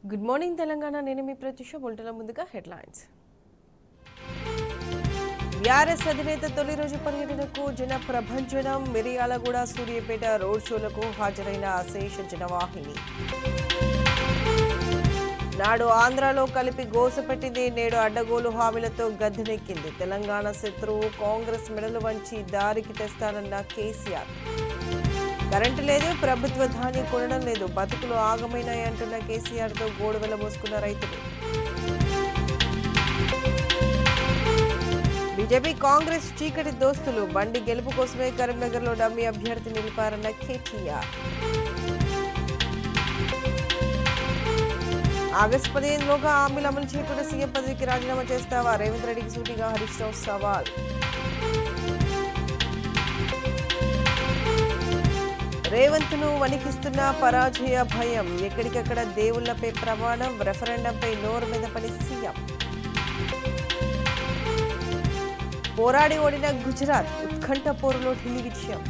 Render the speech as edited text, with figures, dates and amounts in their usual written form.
Good morning Telangana. నేను మీ ప్రత్యూష. బులెటిన్ల ముందుగా headlines. BRS అధినేత తొలి రోజు పర్యటనకు జన ప్రభంజనం. మిర్యాలగూడ, సూర్యాపేట రోడ్ షోలకు హాజరైన అశేష జనవాహిని. నాడు ఆంధ్రాలో కలిపి గోసపెట్టింది, నేడు అడ్డగోలు హామీలతో గద్దెనెక్కింది. తెలంగాణ శత్రువు కాంగ్రెస్ మెడలు వంచి దారికి తెస్తానన్న కేసీఆర్. కరెంటు లేదు, ప్రభుత్వ ధాన్యం కొనడం లేదు, బతుకులు ఆగమైనాయంటున్న కేసీఆర్తో గోడువెల మోసుకున్న రైతులు. బీజేపీ కాంగ్రెస్ చీకటి దోస్తులు. బండి గెలుపు కోసమే కరీంనగర్లో డమ్మీ అభ్యర్థి నిలిపారన్న కేటీఆర్. ఆగస్టు 15లోగా హామీలు అమలు చేయకుండా సీఎం పదవికి రాజీనామా చేస్తావా? రేవంత్ రెడ్డికి సూటిగా హరీష్ రావు సవాల్. రేవంత్ ను వణికిస్తున్న పరాజయ భయం. ఎక్కడికక్కడ దేవుళ్లపై ప్రమాణం. రెఫరెండంపై నోరు మీద పడి సీఎం. పోరాడి ఓడిన గుజరాత్. ఉత్కంఠ పోరులో ఢిల్లీ విజయం.